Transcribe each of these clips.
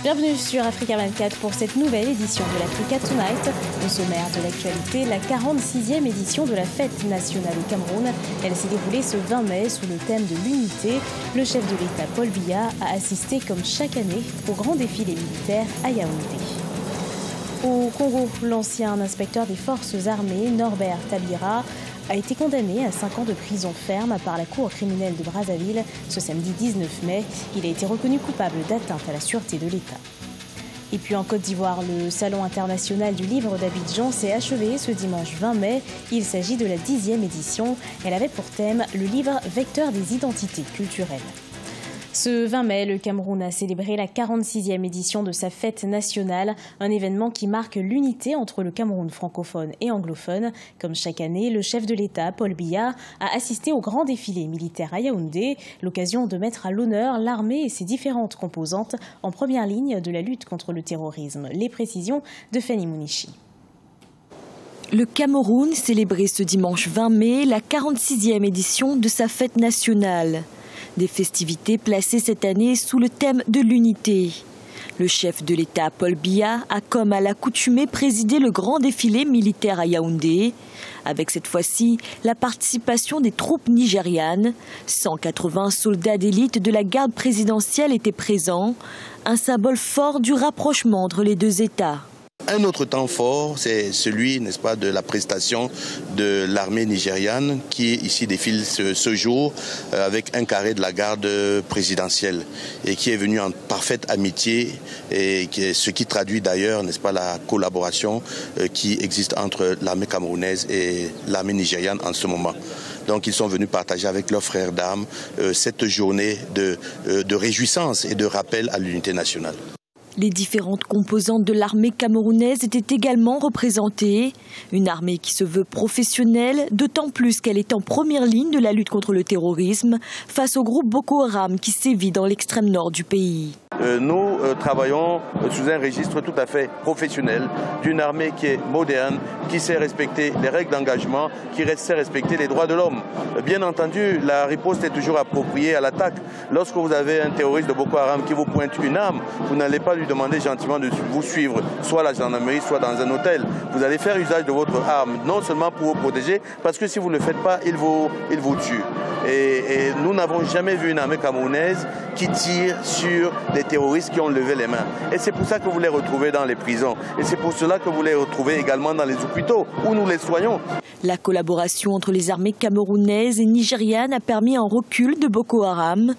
Bienvenue sur Africa 24 pour cette nouvelle édition de l'Africa Tonight. Au sommaire de l'actualité, la 46e édition de la fête nationale au Cameroun. Elle s'est déroulée ce 20 mai sous le thème de l'unité. Le chef de l'État, Paul Biya, a assisté comme chaque année au grand défilé militaire à Yaoundé. Au Congo, l'ancien inspecteur des forces armées, Norbert Tabira, a été condamné à 5 ans de prison ferme par la Cour criminelle de Brazzaville ce samedi 19 mai. Il a été reconnu coupable d'atteinte à la sûreté de l'État. Et puis en Côte d'Ivoire, le Salon international du livre d'Abidjan s'est achevé ce dimanche 20 mai. Il s'agit de la 10e édition. Elle avait pour thème le livre vecteur des identités culturelles. Ce 20 mai, le Cameroun a célébré la 46e édition de sa fête nationale, un événement qui marque l'unité entre le Cameroun francophone et anglophone. Comme chaque année, le chef de l'État, Paul Biya, a assisté au grand défilé militaire à Yaoundé, l'occasion de mettre à l'honneur l'armée et ses différentes composantes en première ligne de la lutte contre le terrorisme. Les précisions de Fanny Mounichi. Le Cameroun célébrait ce dimanche 20 mai la 46e édition de sa fête nationale. Des festivités placées cette année sous le thème de l'unité. Le chef de l'État, Paul Biya, a comme à l'accoutumée présidé le grand défilé militaire à Yaoundé, avec cette fois-ci la participation des troupes nigérianes. 180 soldats d'élite de la garde présidentielle étaient présents, un symbole fort du rapprochement entre les deux États. Un autre temps fort, c'est celui, n'est-ce pas, de la prestation de l'armée nigériane qui ici défile ce jour avec un carré de la garde présidentielle et qui est venu en parfaite amitié et ce qui traduit d'ailleurs, n'est-ce pas, la collaboration qui existe entre l'armée camerounaise et l'armée nigériane en ce moment. Donc ils sont venus partager avec leurs frères d'armes cette journée de réjouissance et de rappel à l'unité nationale. Les différentes composantes de l'armée camerounaise étaient également représentées. Une armée qui se veut professionnelle, d'autant plus qu'elle est en première ligne de la lutte contre le terrorisme face au groupe Boko Haram qui sévit dans l'extrême nord du pays. Nous travaillons sous un registre tout à fait professionnel d'une armée qui est moderne, qui sait respecter les règles d'engagement, qui sait respecter les droits de l'homme. Bien entendu, la riposte est toujours appropriée à l'attaque. Lorsque vous avez un terroriste de Boko Haram qui vous pointe une arme, vous n'allez pas lui demander gentiment de vous suivre, soit à la gendarmerie, soit dans un hôtel. Vous allez faire usage de votre arme, non seulement pour vous protéger, parce que si vous ne le faites pas, il vous tue. Et nous n'avons jamais vu une armée camerounaise qui tire sur des terroristes qui ont levé les mains. Et c'est pour ça que vous les retrouvez dans les prisons. Et c'est pour cela que vous les retrouvez également dans les hôpitaux, où nous les soignons. La collaboration entre les armées camerounaises et nigérianes a permis un recul de Boko Haram.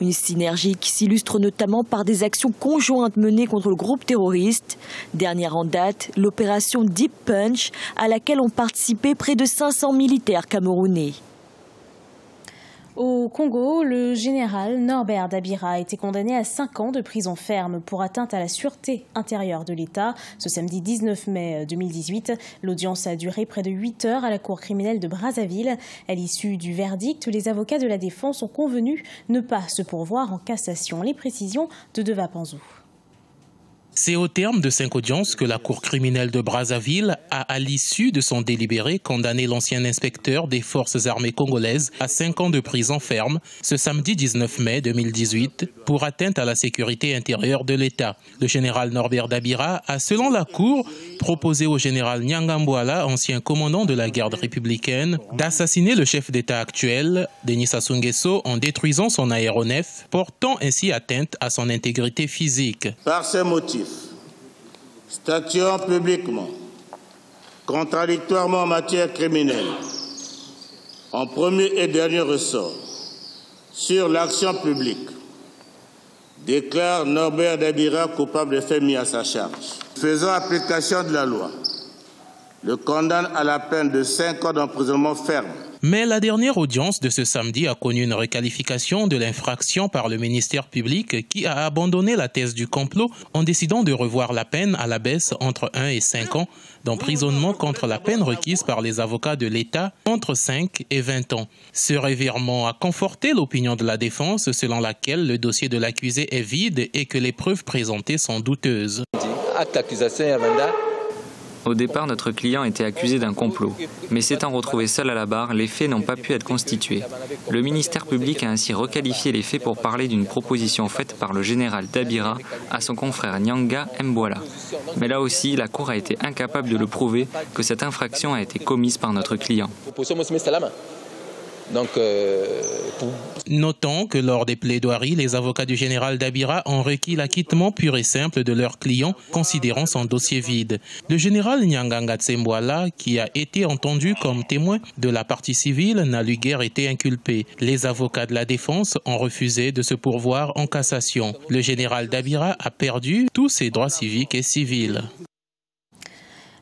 Une synergie qui s'illustre notamment par des actions conjointes menées contre le groupe terroriste. Dernière en date, l'opération Deep Punch, à laquelle ont participé près de 500 militaires camerounais. Au Congo, le général Norbert Tabira a été condamné à 5 ans de prison ferme pour atteinte à la sûreté intérieure de l'État. Ce samedi 19 mai 2018, l'audience a duré près de 8 heures à la Cour criminelle de Brazzaville. À l'issue du verdict, les avocats de la défense ont convenu ne pas se pourvoir en cassation. Les précisions de Deva Panzou. C'est au terme de 5 audiences que la Cour criminelle de Brazzaville a, à l'issue de son délibéré, condamné l'ancien inspecteur des forces armées congolaises à 5 ans de prison ferme ce samedi 19 mai 2018 pour atteinte à la sécurité intérieure de l'État. Le général Norbert Tabira a, selon la Cour, proposé au général Nyangambouala, ancien commandant de la garde républicaine, d'assassiner le chef d'État actuel, Denis Sassou Nguesso, en détruisant son aéronef, portant ainsi atteinte à son intégrité physique. Par ce motif, statuant publiquement, contradictoirement en matière criminelle, en premier et dernier ressort, sur l'action publique, déclare Norbert Tabira coupable des faits mis à sa charge. Faisant application de la loi, le condamne à la peine de 5 ans d'emprisonnement ferme. Mais la dernière audience de ce samedi a connu une requalification de l'infraction par le ministère public qui a abandonné la thèse du complot en décidant de revoir la peine à la baisse entre 1 et 5 ans d'emprisonnement contre la peine requise par les avocats de l'État entre 5 et 20 ans. Ce revirement a conforté l'opinion de la défense selon laquelle le dossier de l'accusé est vide et que les preuves présentées sont douteuses. Acte d'accusation et mandat Au départ, notre client était accusé d'un complot. Mais s'étant retrouvé seul à la barre, les faits n'ont pas pu être constitués. Le ministère public a ainsi requalifié les faits pour parler d'une proposition faite par le général Dabira à son confrère Nyanga Mbwala. Mais là aussi, la Cour a été incapable de le prouver que cette infraction a été commise par notre client. Notons que lors des plaidoiries, les avocats du général Dabira ont requis l'acquittement pur et simple de leur client, considérant son dossier vide. Le général Nyanga Mbwala, qui a été entendu comme témoin de la partie civile, n'a lui guère été inculpé. Les avocats de la défense ont refusé de se pourvoir en cassation. Le général Dabira a perdu tous ses droits civiques et civils.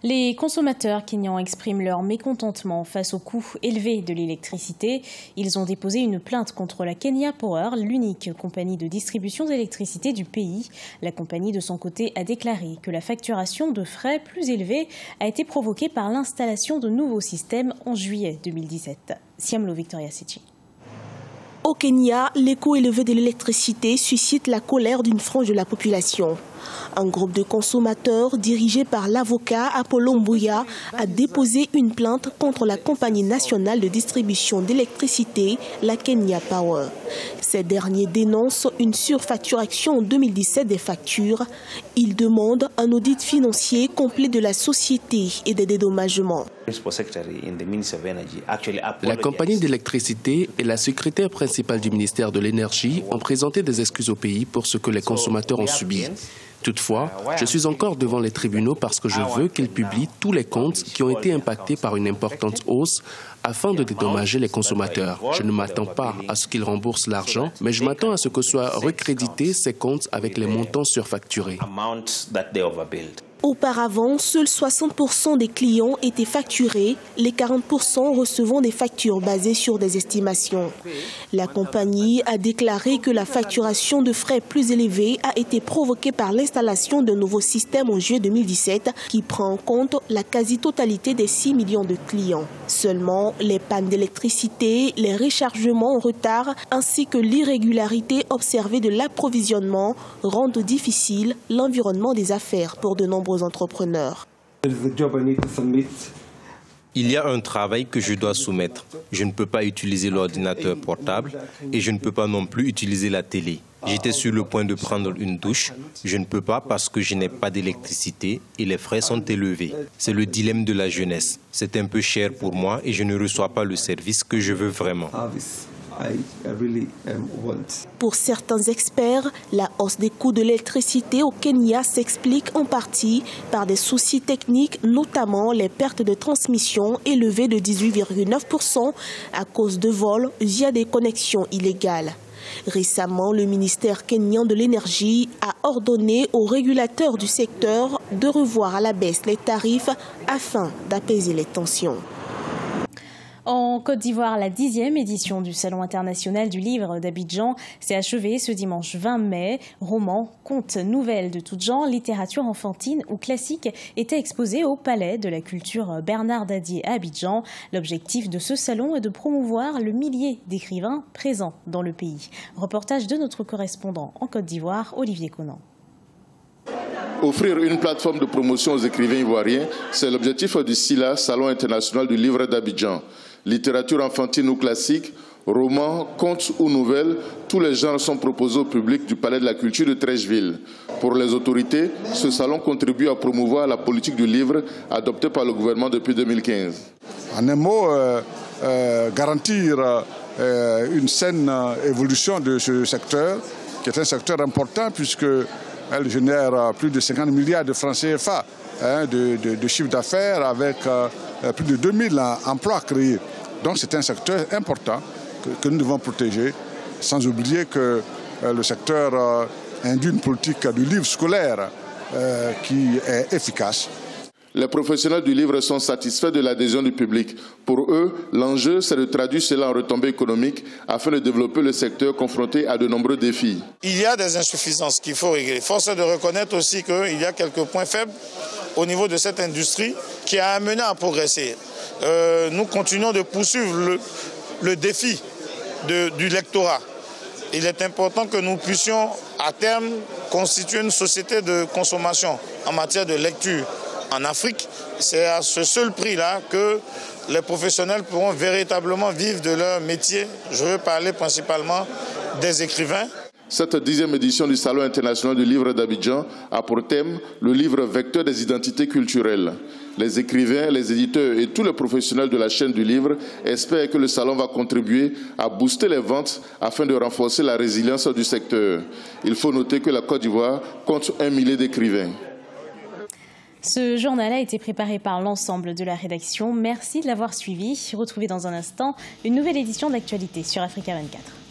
Les consommateurs kenyans expriment leur mécontentement face au coût élevé de l'électricité. Ils ont déposé une plainte contre la Kenya Power, l'unique compagnie de distribution d'électricité du pays. La compagnie, de son côté, a déclaré que la facturation de frais plus élevés a été provoquée par l'installation de nouveaux systèmes en juillet 2017. Siamlo Victoria Sechi. Au Kenya, les coûts élevés de l'électricité suscitent la colère d'une frange de la population. Un groupe de consommateurs dirigé par l'avocat Apollo Mbuya a déposé une plainte contre la compagnie nationale de distribution d'électricité, la Kenya Power. Ces derniers dénoncent une surfacturation en 2017 des factures. Ils demandent un audit financier complet de la société et des dédommagements. La compagnie d'électricité et la secrétaire principale du ministère de l'Énergie ont présenté des excuses au pays pour ce que les consommateurs ont subi. Toutefois, je suis encore devant les tribunaux parce que je veux qu'ils publient tous les comptes qui ont été impactés par une importante hausse afin de dédommager les consommateurs. Je ne m'attends pas à ce qu'ils remboursent l'argent, mais je m'attends à ce que soient recrédités ces comptes avec les montants surfacturés. Auparavant, seuls 60% des clients étaient facturés, les 40% recevant des factures basées sur des estimations. La compagnie a déclaré que la facturation de frais plus élevés a été provoquée par l'installation d'un nouveau système en juillet 2017 qui prend en compte la quasi-totalité des 6 millions de clients. Seulement, les pannes d'électricité, les rechargements en retard ainsi que l'irrégularité observée de l'approvisionnement rendent difficile l'environnement des affaires pour de nombreux entrepreneurs. Il y a un travail que je dois soumettre. Je ne peux pas utiliser l'ordinateur portable et je ne peux pas non plus utiliser la télé. J'étais sur le point de prendre une douche. Je ne peux pas parce que je n'ai pas d'électricité et les frais sont élevés. C'est le dilemme de la jeunesse. C'est un peu cher pour moi et je ne reçois pas le service que je veux vraiment. Pour certains experts, la hausse des coûts de l'électricité au Kenya s'explique en partie par des soucis techniques, notamment les pertes de transmission élevées de 18,9% à cause de vols via des connexions illégales. Récemment, le ministère kenyan de l'énergie a ordonné aux régulateurs du secteur de revoir à la baisse les tarifs afin d'apaiser les tensions. En Côte d'Ivoire, la 10e édition du Salon international du livre d'Abidjan s'est achevée ce dimanche 20 mai. Romans, contes, nouvelles de tout genre, littérature enfantine ou classique étaient exposés au Palais de la Culture Bernard Dadier à Abidjan. L'objectif de ce salon est de promouvoir le millier d'écrivains présents dans le pays. Reportage de notre correspondant en Côte d'Ivoire, Olivier Conan. Offrir une plateforme de promotion aux écrivains ivoiriens, c'est l'objectif du SILA, Salon international du livre d'Abidjan. Littérature enfantine ou classique, romans, contes ou nouvelles, tous les genres sont proposés au public du Palais de la Culture de Treichville. Pour les autorités, ce salon contribue à promouvoir la politique du livre adoptée par le gouvernement depuis 2015. En un mot, garantir une saine évolution de ce secteur, qui est un secteur important puisqu'elle génère plus de 50 milliards de francs CFA de chiffre d'affaires avec plus de 2000 emplois créés. Donc c'est un secteur important que nous devons protéger, sans oublier que le secteur induit une politique du livre scolaire qui est efficace. Les professionnels du livre sont satisfaits de l'adhésion du public. Pour eux, l'enjeu, c'est de traduire cela en retombées économiques afin de développer le secteur confronté à de nombreux défis. Il y a des insuffisances qu'il faut régler. Force est de reconnaître aussi qu'il y a quelques points faibles au niveau de cette industrie qui a amené à progresser. Nous continuons de poursuivre le défi du lectorat. Il est important que nous puissions à terme constituer une société de consommation en matière de lecture. en Afrique. C'est à ce seul prix-là que les professionnels pourront véritablement vivre de leur métier. Je veux parler principalement des écrivains. Cette 10e édition du Salon international du livre d'Abidjan a pour thème le livre vecteur des identités culturelles. Les écrivains, les éditeurs et tous les professionnels de la chaîne du livre espèrent que le salon va contribuer à booster les ventes afin de renforcer la résilience du secteur. Il faut noter que la Côte d'Ivoire compte 1 millier d'écrivains. Ce journal a été préparé par l'ensemble de la rédaction. Merci de l'avoir suivi. Retrouvez dans un instant une nouvelle édition de l'actualité sur Africa 24.